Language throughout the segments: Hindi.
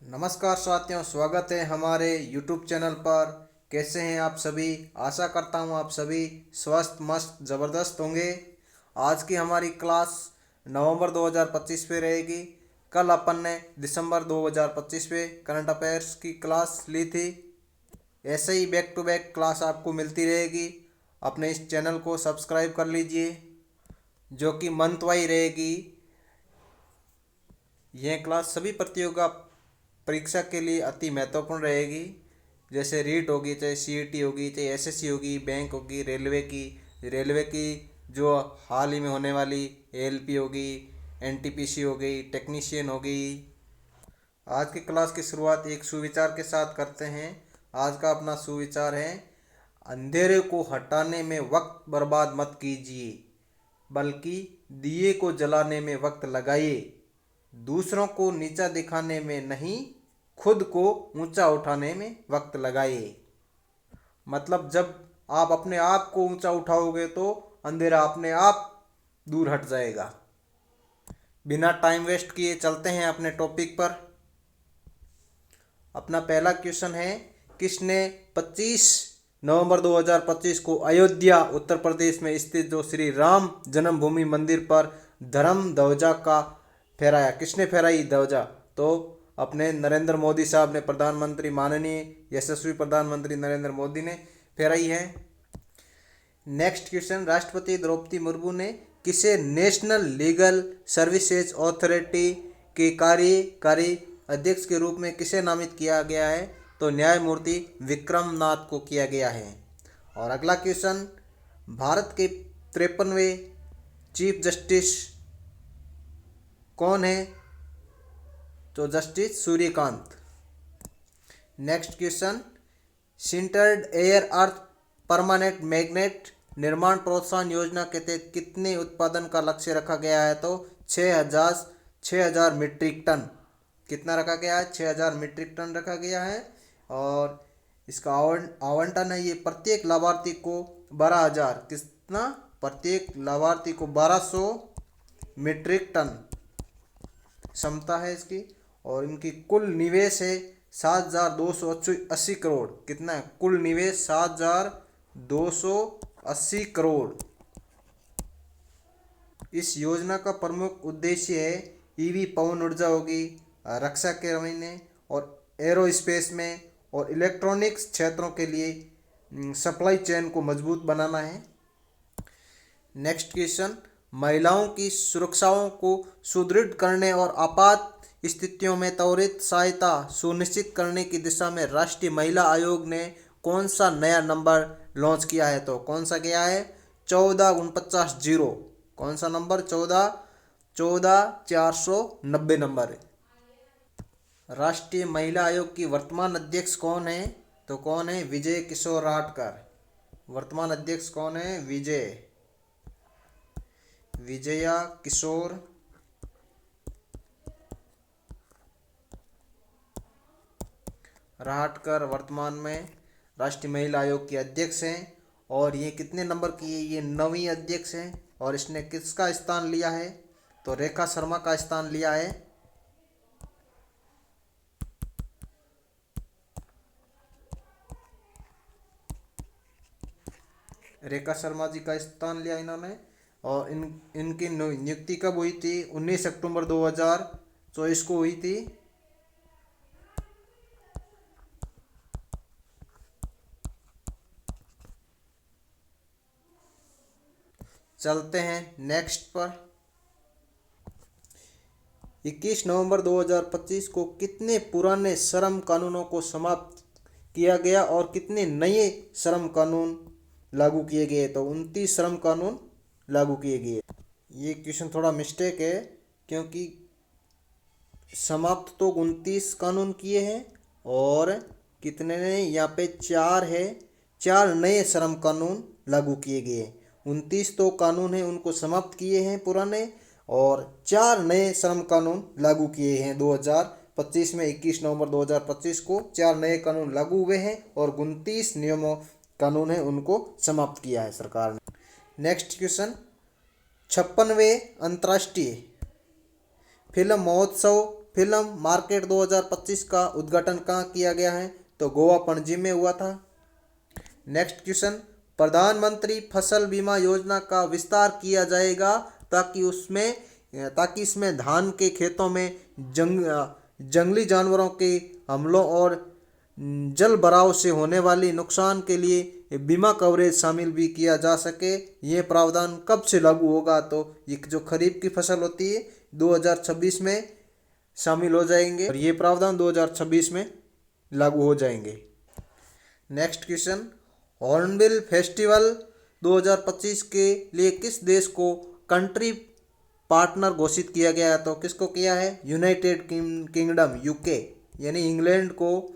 नमस्कार साथियों, स्वागत है हमारे YouTube चैनल पर। कैसे हैं आप सभी? आशा करता हूं आप सभी स्वस्थ मस्त ज़बरदस्त होंगे। आज की हमारी क्लास नवंबर 2025 पे रहेगी। कल अपन ने दिसंबर 2025 पे करंट अफेयर्स की क्लास ली थी। ऐसे ही बैक टू बैक क्लास आपको मिलती रहेगी। अपने इस चैनल को सब्सक्राइब कर लीजिए, जो कि मंथ वाइज रहेगी। यह क्लास सभी प्रतियोगिता परीक्षा के लिए अति महत्वपूर्ण रहेगी। जैसे रीट होगी, चाहे सीईटी होगी, चाहे एसएससी होगी, बैंक होगी, रेलवे की जो हाल ही में होने वाली एएलपी होगी, एनटीपीसी हो गई, टेक्नीशियन हो गई। आज की क्लास की शुरुआत एक सुविचार के साथ करते हैं। आज का अपना सुविचार है, अंधेरे को हटाने में वक्त बर्बाद मत कीजिए, बल्कि दिए को जलाने में वक्त लगाइए। दूसरों को नीचा दिखाने में नहीं, खुद को ऊंचा उठाने में वक्त लगाइए। मतलब जब आप अपने आप को ऊंचा उठाओगे तो अंधेरा अपने आप दूर हट जाएगा। बिना टाइम वेस्ट किए चलते हैं अपने टॉपिक पर। अपना पहला क्वेश्चन है, किसने 25 नवंबर 2025 को अयोध्या उत्तर प्रदेश में स्थित जो श्री राम जन्मभूमि मंदिर पर धर्म ध्वजा का फहराया? किसने फहराई ध्वजा? तो अपने नरेंद्र मोदी साहब ने, प्रधानमंत्री माननीय यशस्वी प्रधानमंत्री नरेंद्र मोदी ने फहराई है। नेक्स्ट क्वेश्चन, राष्ट्रपति द्रौपदी मुर्मू ने किसे नेशनल लीगल सर्विसेज अथॉरिटी के कार्यकारी अध्यक्ष के रूप में किसे नामित किया गया है? तो न्यायमूर्ति विक्रम नाथ को किया गया है। और अगला क्वेश्चन, भारत के 53वें चीफ जस्टिस कौन है? तो justice Suryakant. Next question, sintered rare earth permanent magnet निर्माण प्रोत्साहन योजना के तहत कितने उत्पादन का लक्ष्य रखा गया है? तो 6,000 मीट्रिक टन। कितना रखा गया है? 6,000 मीट्रिक टन रखा गया है। और इसका आवंटन है, ये प्रत्येक लाभार्थी को 12,000, कितना? प्रत्येक लाभार्थी को 1200 मीट्रिक टन क्षमता है इसकी। और इनकी कुल निवेश है 7,280 करोड़। कितना है कुल निवेश? 7,280 करोड़। इस योजना का प्रमुख उद्देश्य है ईवी पवन ऊर्जा होगी, रक्षा के में और एरोस्पेस में और इलेक्ट्रॉनिक्स क्षेत्रों के लिए सप्लाई चेन को मजबूत बनाना है। नेक्स्ट क्वेश्चन, महिलाओं की सुरक्षाओं को सुदृढ़ करने और आपात स्थितियों में त्वरित सहायता सुनिश्चित करने की दिशा में राष्ट्रीय महिला आयोग ने कौन सा नया नंबर लॉन्च किया है? तो कौन सा किया है? 1449 कौन सा नंबर? 14,490 नंबर। राष्ट्रीय महिला आयोग की वर्तमान अध्यक्ष कौन है? तो कौन है? विजय किशोर राठकर। वर्तमान अध्यक्ष कौन है? विजया किशोर राठकर वर्तमान में राष्ट्रीय महिला आयोग की अध्यक्ष हैं। और ये कितने नंबर की है? ये 9वीं अध्यक्ष हैं। और इसने किसका स्थान लिया है? तो रेखा शर्मा का स्थान लिया है। रेखा शर्मा जी का स्थान लिया इन्होंने। और इनकी नियुक्ति कब हुई थी? 19 अक्टूबर 2024 को हुई थी। चलते हैं नेक्स्ट पर। 21 नवंबर 2025 को कितने पुराने श्रम कानूनों को समाप्त किया गया और कितने नए श्रम कानून लागू किए गए? तो 29 श्रम कानून लागू किए गए। ये क्वेश्चन थोड़ा मिस्टेक है, क्योंकि समाप्त तो 29 कानून किए हैं और कितने ने यहाँ पे 4 है, 4 नए श्रम कानून लागू किए गए। 29 तो कानून हैं उनको समाप्त किए हैं पुराने, और 4 नए श्रम कानून लागू किए हैं 2025 में। 21 नवंबर 2025 को 4 नए कानून लागू हुए हैं और 29 नियमों कानून है उनको समाप्त किया है सरकार ने। नेक्स्ट क्वेश्चन, 56वें अंतर्राष्ट्रीय फिल्म महोत्सव फिल्म मार्केट 2025 का उद्घाटन कहाँ किया गया है? तो गोवा पणजी में हुआ था। नेक्स्ट क्वेश्चन, प्रधानमंत्री फसल बीमा योजना का विस्तार किया जाएगा ताकि इसमें धान के खेतों में जंगली जानवरों के हमलों और जल भराव से होने वाली नुकसान के लिए बीमा कवरेज शामिल भी किया जा सके। ये प्रावधान कब से लागू होगा? तो ये जो खरीफ की फसल होती है 2026 में शामिल हो जाएंगे और ये प्रावधान 2026 में लागू हो जाएंगे। नेक्स्ट क्वेश्चन, हॉर्नबिल फेस्टिवल 2025 के लिए किस देश को कंट्री पार्टनर घोषित किया गया है? तो किसको किया है? यूनाइटेड किंगडम यूके यानी इंग्लैंड को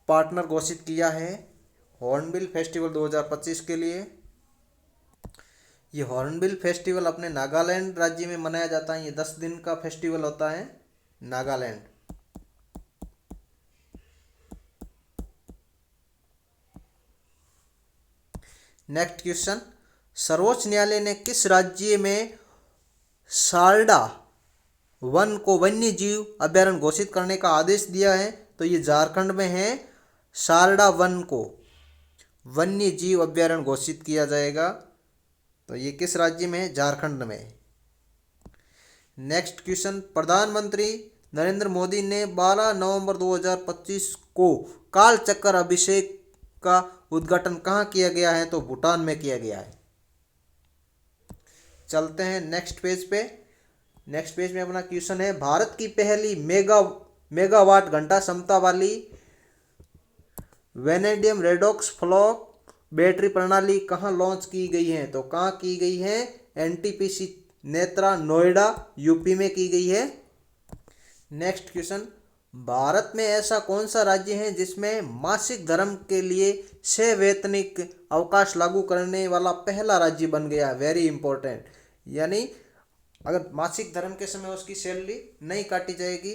पार्टनर घोषित किया है हॉर्नबिल फेस्टिवल 2025 के लिए। ये हॉर्नबिल फेस्टिवल अपने नागालैंड राज्य में मनाया जाता है। ये 10 दिन का फेस्टिवल होता है नागालैंड। नेक्स्ट क्वेश्चन, सर्वोच्च न्यायालय ने किस राज्य में सारडा वन को वन्य जीव अभयारण्य घोषित करने का आदेश दिया है? तो ये झारखंड में है। सारडा वन को वन्य जीव अभयारण्य घोषित किया जाएगा। तो ये किस राज्य में है? झारखंड में। नेक्स्ट क्वेश्चन, प्रधानमंत्री नरेंद्र मोदी ने 12 नवंबर 2025 को काल चक्र अभिषेक का उद्घाटन कहाँ किया गया है? तो भूटान में किया गया है। चलते हैं नेक्स्ट पेज पे। नेक्स्ट पेज में अपना क्वेश्चन है, भारत की पहली मेगावाट घंटा क्षमता वाली वेनेडियम रेडॉक्स फ्लॉक बैटरी प्रणाली कहाँ लॉन्च की गई है? तो कहाँ की गई है? एनटीपीसी नेत्रा नोएडा यूपी में की गई है। नेक्स्ट क्वेश्चन, भारत में ऐसा कौन सा राज्य है जिसमें मासिक धर्म के लिए सवैतनिक अवकाश लागू करने वाला पहला राज्य बन गया? Very important. यानी अगर मासिक धर्म के समय उसकी सैलरी नहीं काटी जाएगी,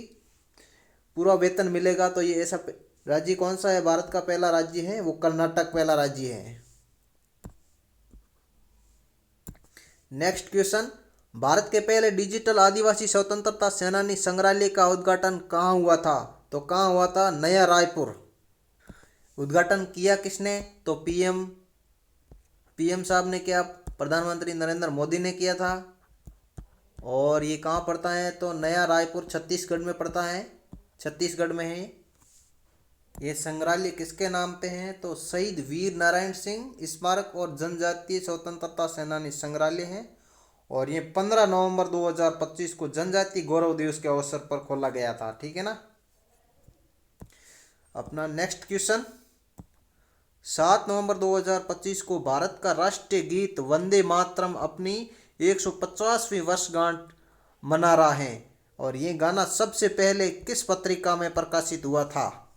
पूरा वेतन मिलेगा। तो ये ऐसा राज्य कौन सा है? भारत का पहला राज्य है वो कर्नाटक पहला राज्य है। नेक्स्ट क्वेश्चन, भारत के पहले डिजिटल आदिवासी स्वतंत्रता सेनानी संग्रहालय का उद्घाटन कहाँ हुआ था? तो कहाँ हुआ था? नया रायपुर। उद्घाटन किया किसने? तो पीएम साहब ने किया, प्रधानमंत्री नरेंद्र मोदी ने किया था। और ये कहाँ पड़ता है? तो नया रायपुर छत्तीसगढ़ में पड़ता है। छत्तीसगढ़ में है। ये संग्रहालय किसके नाम पे है? तो शहीद वीर नारायण सिंह स्मारक और जनजातीय स्वतंत्रता सेनानी संग्रहालय है। और ये 15 नवंबर 2025 को जनजातीय गौरव दिवस के अवसर पर खोला गया था। ठीक है ना। अपना नेक्स्ट क्वेश्चन, 7 नवंबर 2025 को भारत का राष्ट्रीय गीत वंदे मातरम अपनी 150वीं वर्षगांठ मना रहा है। और ये गाना सबसे पहले किस पत्रिका में प्रकाशित हुआ था?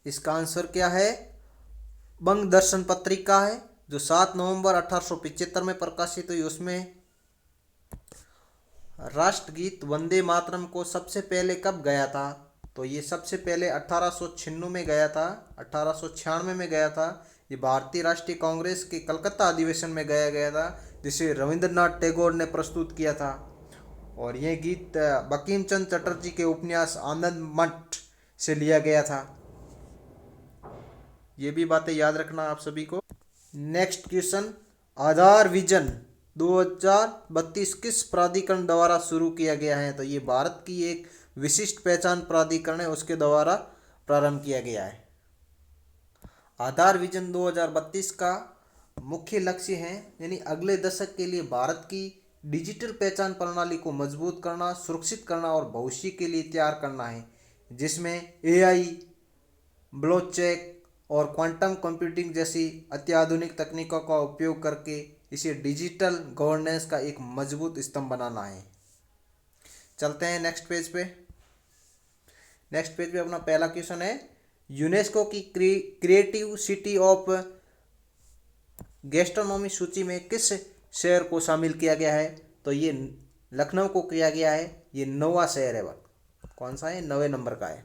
इसका आंसर क्या है? बंग दर्शन पत्रिका है जो 7 नवंबर 1875 में प्रकाशित हुई। उसमें राष्ट्रगीत वंदे मातरम को सबसे पहले कब गाया था? तो ये सबसे पहले 1896 में गया था। 1896 में गया था। ये भारतीय राष्ट्रीय कांग्रेस के कलकत्ता अधिवेशन में गाया गया था, जिसे रविंद्रनाथ टैगोर ने प्रस्तुत किया था। और यह गीत बंकिम चंद्र चटर्जी के उपन्यास आनंद मठ से लिया गया था। ये भी बातें याद रखना आप सभी को। नेक्स्ट क्वेश्चन, आधार विजन 2032 किस प्राधिकरण द्वारा शुरू किया गया है? तो ये भारत की एक विशिष्ट पहचान प्राधिकरण है, उसके द्वारा प्रारंभ किया गया है। आधार विजन 2032 का मुख्य लक्ष्य है यानी अगले दशक के लिए भारत की डिजिटल पहचान प्रणाली को मजबूत करना, सुरक्षित करना और भविष्य के लिए तैयार करना है, जिसमें एआई, ब्लॉकचेन और क्वांटम कंप्यूटिंग जैसी अत्याधुनिक तकनीकों का उपयोग करके इसे डिजिटल गवर्नेंस का एक मजबूत स्तंभ बनाना है। चलते हैं नेक्स्ट पेज पे। नेक्स्ट पेज पे अपना पहला क्वेश्चन है, यूनेस्को की क्रिएटिव सिटी ऑफ गैस्ट्रोनॉमी सूची में किस शहर को शामिल किया गया है? तो ये लखनऊ को किया गया है। ये 9वां शहर है। कौन सा है? 9वें नंबर का है।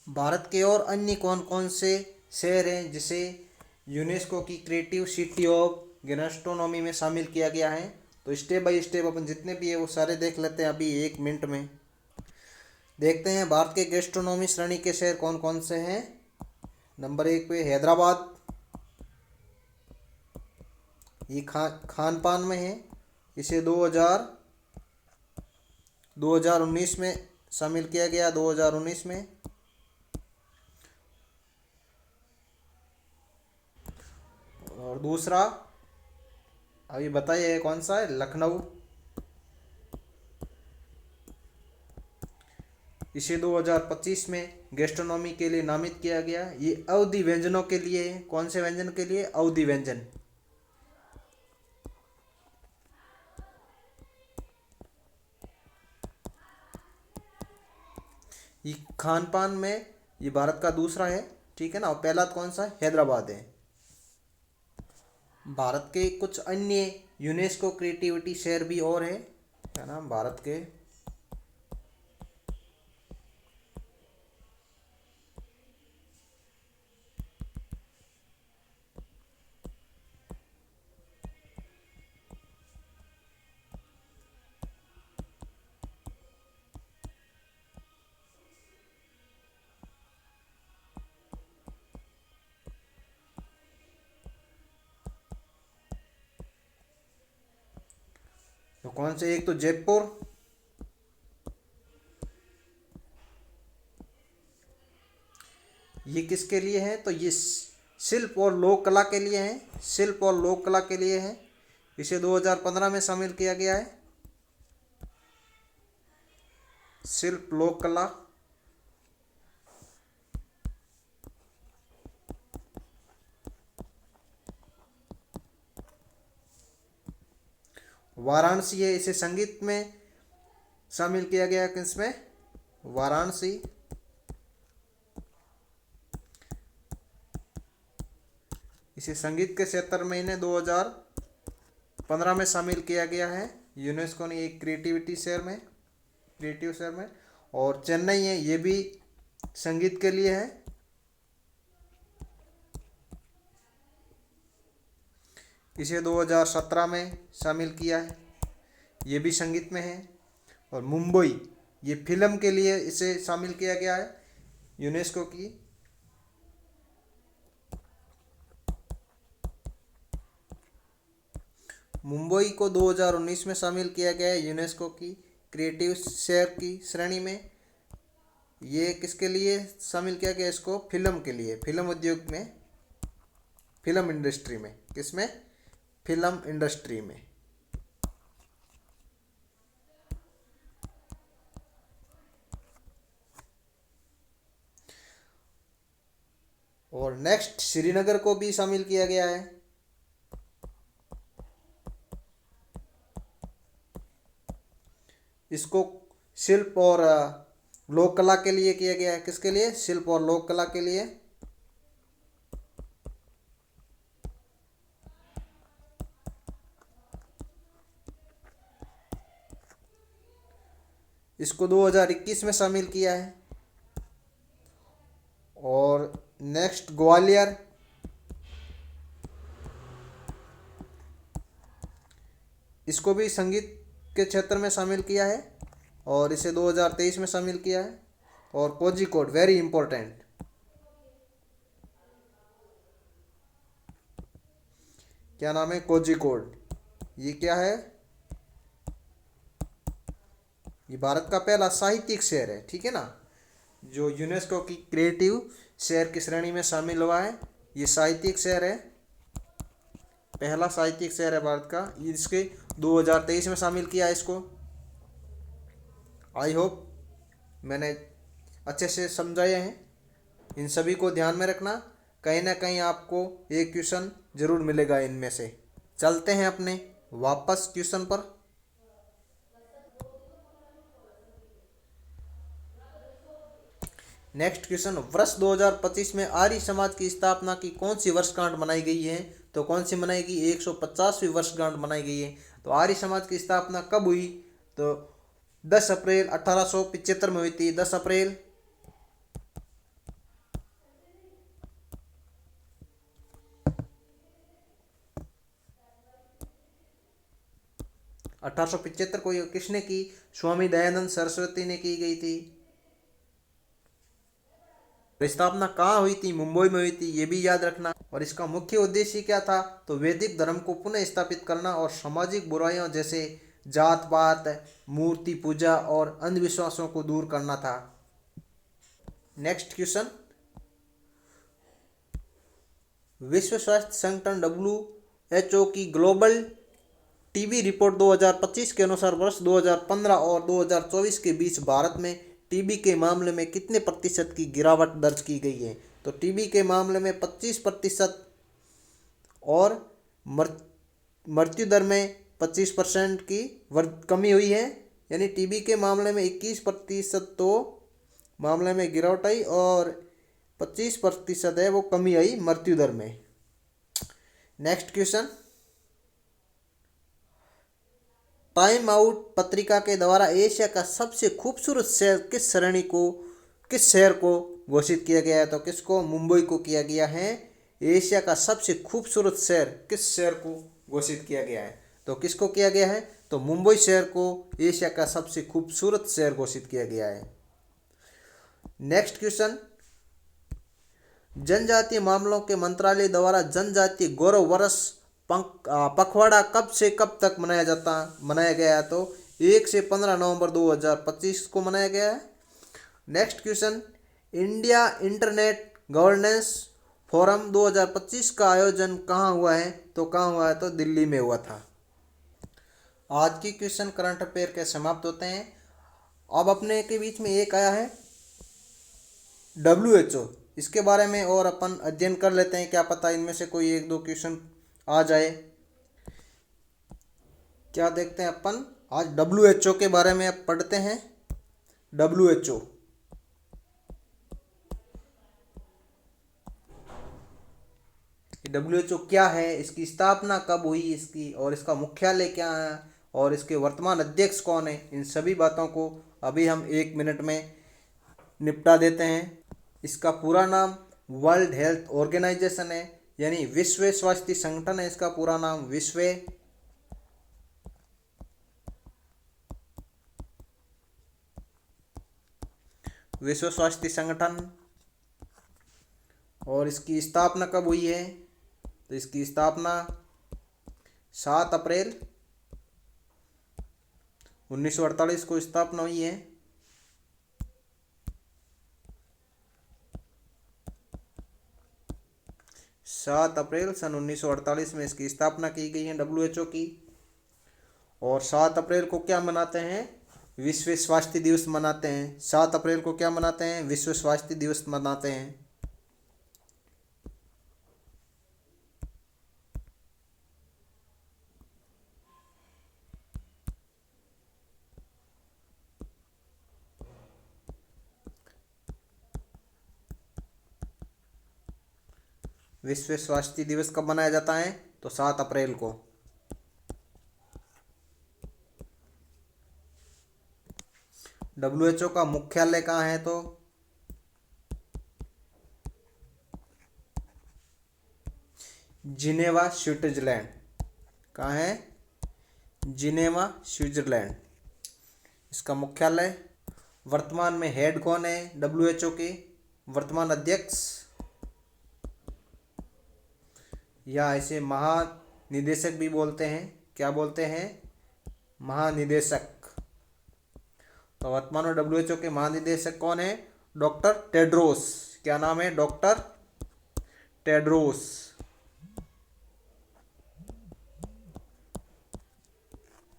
भारत के और अन्य कौन कौन से शहर हैं जिसे यूनेस्को की क्रिएटिव सिटी ऑफ गैस्ट्रोनॉमी में शामिल किया गया है? तो स्टेप बाय स्टेप अपन जितने भी है वो सारे देख लेते हैं अभी 1 मिनट में। देखते हैं भारत के गैस्ट्रोनॉमी श्रेणी के शहर कौन कौन से हैं। नंबर 1 पे हैदराबाद, ये खान पान में है। इसे 2019 में शामिल किया गया, 2019 में। और दूसरा अभी बताइए कौन सा है, लखनऊ। इसे 2025 में गैस्ट्रोनॉमी के लिए नामित किया गया। ये अवधि व्यंजनों के लिए है। कौन से व्यंजन के लिए? अवधि व्यंजन। ये खान पान में ये भारत का दूसरा है, ठीक है ना। और पहला कौन सा है? हैदराबाद है। भारत के कुछ अन्य यूनेस्को क्रिएटिविटी शहर भी और है, क्या नाम भारत के? तो कौन से? एक तो जयपुर, ये किसके लिए है? तो ये शिल्प और लोक कला के लिए है। शिल्प और लोक कला के लिए है। इसे 2015 में शामिल किया गया है। शिल्प लोक कला। वाराणसी है, इसे संगीत में शामिल किया गया। किसमें? वाराणसी। इसे संगीत के क्षेत्र में इन्हें 2015 में शामिल किया गया है यूनेस्को ने एक क्रिएटिव शहर में। और चेन्नई है, ये भी संगीत के लिए है। इसे 2017 में शामिल किया है, ये भी संगीत में है। और मुंबई, ये फिल्म के लिए इसे शामिल किया गया है यूनेस्को की। मुंबई को 2019 में शामिल किया गया है यूनेस्को की क्रिएटिव शहर की श्रेणी में। ये किसके लिए शामिल किया गया? इसको फिल्म के लिए, फिल्म उद्योग में, फिल्म इंडस्ट्री में। किसमें? फिल्म इंडस्ट्री में। और नेक्स्ट श्रीनगर को भी शामिल किया गया है। इसको शिल्प और लोक कला के लिए किया गया है। किसके लिए? शिल्प और लोक कला के लिए। इसको 2021 में शामिल किया है। और नेक्स्ट ग्वालियर, इसको भी संगीत के क्षेत्र में शामिल किया है और इसे 2023 में शामिल किया है। और कोझिकोड, वेरी इंपॉर्टेंट, क्या नाम है? कोझिकोड। ये क्या है? ये भारत का पहला साहित्यिक शहर है, ठीक है ना, जो यूनेस्को की क्रिएटिव शहर की श्रेणी में शामिल हुआ है। ये साहित्यिक शहर है, पहला साहित्यिक शहर है भारत का। इसके 2023 में शामिल किया है इसको। आई होप मैंने अच्छे से समझाए हैं। इन सभी को ध्यान में रखना, कहीं ना कहीं आपको एक क्वेश्चन जरूर मिलेगा इनमें से। चलते हैं अपने वापस क्वेश्चन पर। नेक्स्ट क्वेश्चन, वर्ष 2025 में आर्य समाज की स्थापना की कौन सी वर्षगांठ मनाई गई है? तो कौन सी मनाएगी? 150वीं वर्षगांठ मनाई गई है। तो आर्य समाज की स्थापना कब हुई? तो 10 अप्रैल 1875 में हुई थी। 10 अप्रैल 1875 को। किसने की? स्वामी दयानंद सरस्वती ने की गई थी। स्थापना कहाँ हुई थी? मुंबई में हुई थी, ये भी याद रखना। और इसका मुख्य उद्देश्य क्या था? तो वैदिक धर्म को पुनः स्थापित करना और सामाजिक बुराइयों जैसे जात पात, मूर्ति पूजा और अंधविश्वासों को दूर करना था। नेक्स्ट क्वेश्चन, विश्व स्वास्थ्य संगठन WHO की ग्लोबल टीबी रिपोर्ट 2025 के अनुसार वर्ष 2015 और 2024 के बीच भारत में टीबी के मामले में कितने प्रतिशत की गिरावट दर्ज की गई है? तो टीबी के मामले में 25% और मृत्यु दर में 25% की कमी हुई है। यानी टीबी के मामले में 21% तो मामले में गिरावट आई और 25% है वो कमी आई मृत्यु दर में। नेक्स्ट क्वेश्चन, टाइम आउट पत्रिका के द्वारा एशिया का सबसे खूबसूरत शहर किस शहर को घोषित किया गया है? तो किसको? मुंबई को किया गया है। एशिया का सबसे खूबसूरत शहर किस शहर को घोषित किया गया है? तो किसको किया गया है? तो मुंबई शहर को एशिया का सबसे खूबसूरत शहर घोषित किया गया है। नेक्स्ट क्वेश्चन, जनजातीय मामलों के मंत्रालय द्वारा जनजातीय गौरव वर्ष पखवाड़ा कब से कब तक मनाया गया है? तो 1 से 15 नवंबर 2025 को मनाया गया है। Next question, India internet governance forum 2025 का आयोजन कहाँ हुआ है? तो कहाँ हुआ है? तो दिल्ली में हुआ था। आज की क्वेश्चन करंट अफेयर के समाप्त होते हैं। अब अपने के बीच में एक आया है WHO, इसके बारे में और अपन अध्ययन कर लेते हैं, क्या पता इनमें से कोई एक दो क्वेश्चन आ जाए। क्या देखते हैं अपन आज WHO के बारे में अब पढ़ते हैं। WHO क्या है, इसकी स्थापना कब हुई इसकी, और इसका मुख्यालय क्या है, और इसके वर्तमान अध्यक्ष कौन है, इन सभी बातों को अभी हम 1 मिनट में निपटा देते हैं। इसका पूरा नाम वर्ल्ड हेल्थ ऑर्गेनाइजेशन है, यानी विश्व स्वास्थ्य संगठन है इसका पूरा नाम, विश्व स्वास्थ्य संगठन। और इसकी स्थापना कब हुई है? तो इसकी स्थापना 7 अप्रैल 1948 को स्थापना हुई है। 7 अप्रैल सन 1948 में इसकी स्थापना की गई है WHO की। और 7 अप्रैल को क्या मनाते हैं? विश्व स्वास्थ्य दिवस मनाते हैं। 7 अप्रैल को क्या मनाते हैं? विश्व स्वास्थ्य दिवस मनाते हैं। विश्व स्वास्थ्य दिवस कब मनाया जाता है? तो 7 अप्रैल को। WHO का मुख्यालय कहाँ है? तो जिनेवा स्विट्जरलैंड। कहाँ है? जिनेवा स्विट्जरलैंड इसका मुख्यालय। वर्तमान में हेड कौन है WHO के? वर्तमान अध्यक्ष, या इसे महानिदेशक भी बोलते हैं। क्या बोलते हैं? महानिदेशक। तो वर्तमान में WHO के महानिदेशक कौन है? Doctor Tedros. क्या नाम है? Doctor Tedros.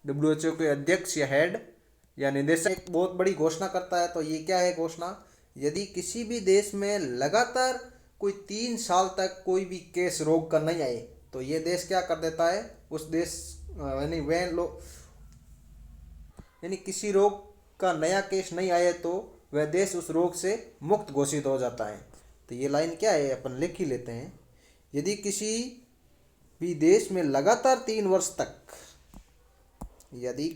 WHO के अध्यक्ष या हेड या निदेशक एक बहुत बड़ी घोषणा करता है। तो ये क्या है घोषणा? यदि किसी भी देश में लगातार कोई 3 साल तक कोई भी केस रोग का नहीं आए, तो ये देश क्या कर देता है? उस देश यानी किसी रोग का नया केस नहीं आए तो वह देश उस रोग से मुक्त घोषित हो जाता है। तो ये लाइन क्या है, अपन लिख ही लेते हैं। यदि किसी भी देश में लगातार 3 वर्ष तक, यदि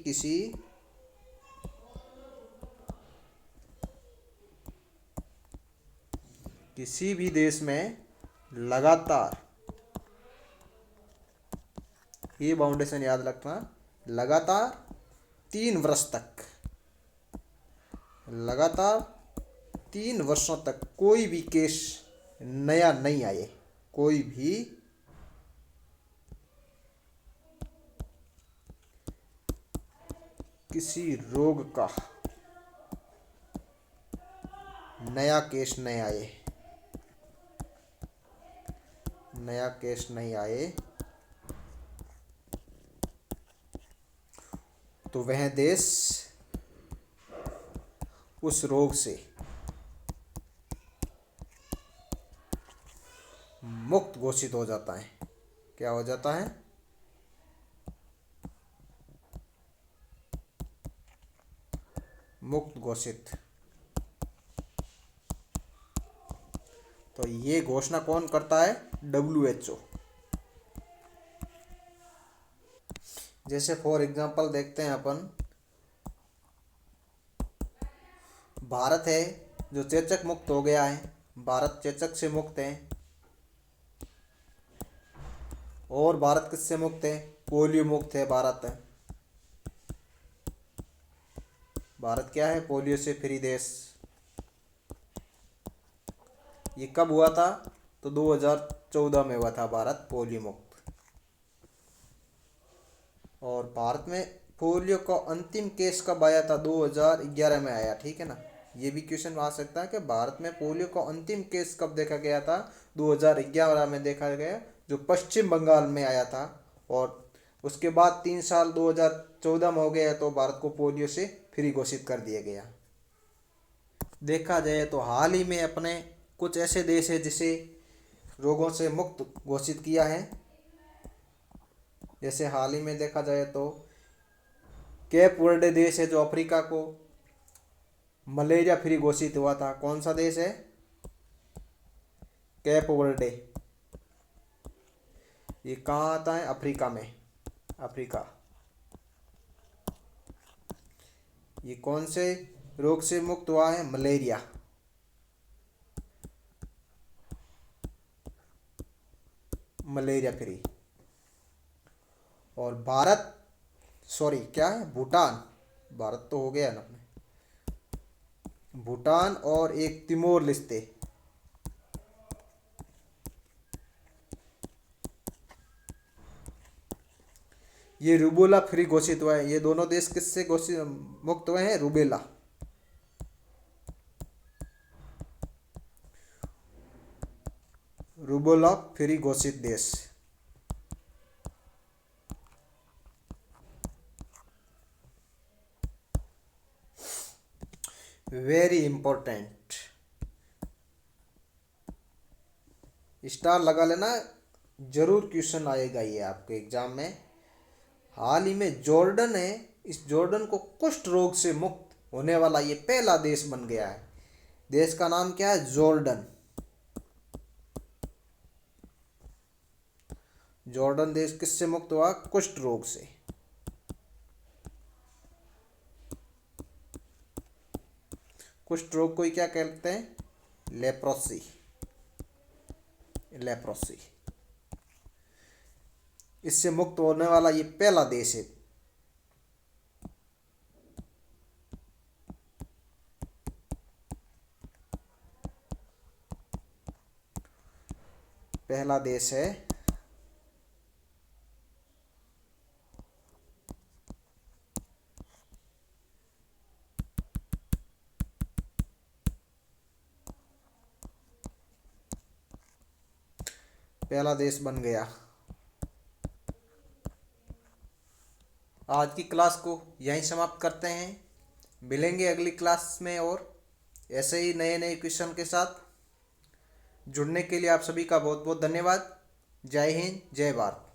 किसी भी देश में लगातार, ये बाउंडेशन याद रखना, लगातार 3 वर्ष तक, लगातार 3 वर्षों तक कोई भी केस नया नहीं आए, कोई भी किसी रोग का नया केस नहीं आए, नया केस नहीं आए, तो वह देश उस रोग से मुक्त घोषित हो जाता है। क्या हो जाता है? मुक्त घोषित। तो ये घोषणा कौन करता है? WHO। जैसे फॉर एग्जांपल देखते हैं अपन, भारत है जो चेचक मुक्त हो गया है, भारत चेचक से मुक्त है। और भारत किससे मुक्त है? पोलियो मुक्त है भारत। भारत क्या है? पोलियो से फ्री देश। ये कब हुआ था? तो 2014 में हुआ था भारत पोलियो मुक्त। और भारत में पोलियो का अंतिम केस कब आया था? 2011 में आया, ठीक है ना। ये भी क्वेश्चन आ सकता है कि भारत में पोलियो का अंतिम केस कब देखा गया था? 2011 में देखा गया, जो पश्चिम बंगाल में आया था। और उसके बाद 3 साल 2014 में हो गया, तो भारत को पोलियो से फ्री घोषित कर दिया गया। देखा जाए तो हाल ही में अपने कुछ ऐसे देश है जिसे रोगों से मुक्त घोषित किया है। जैसे हाल ही में देखा जाए तो केप वर्डे देश है जो अफ्रीका को मलेरिया फ्री घोषित हुआ था। कौन सा देश है? Cape Verde. ये कहाँ आता है? अफ्रीका में, अफ्रीका। ये कौन से रोग से मुक्त हुआ है? मलेरिया। Malaria free. और भारत, सॉरी क्या है, भूटान, भारत तो हो गया ना अपने, भूटान और एक तिमोर लिस्ते, ये रूबेला फ्री घोषित हुआ है। ये दोनों देश किससे घोषित मुक्त हुए हैं? रूबेला। रूबेला फ्री घोषित देश। वेरी इंपॉर्टेंट, स्टार लगा लेना, जरूर क्वेश्चन आएगा ये आपके एग्जाम में। हाल ही में जॉर्डन है, इस जॉर्डन को कुष्ठ रोग से मुक्त होने वाला ये पहला देश बन गया है। देश का नाम क्या है? जॉर्डन। जॉर्डन देश किससे मुक्त हुआ? कुष्ठ रोग से। कुष्ठ रोग को ही क्या कहते हैं? लेप्रोसी। लेप्रोसी, इससे मुक्त होने वाला ये पहला देश है। पहला देश है। पहला देश बन गया। आज की क्लास को यहीं समाप्त करते हैं। मिलेंगे अगली क्लास में और ऐसे ही नए नए क्वेश्चन के साथ। जुड़ने के लिए आप सभी का बहुत बहुत धन्यवाद। जय हिंद, जय भारत।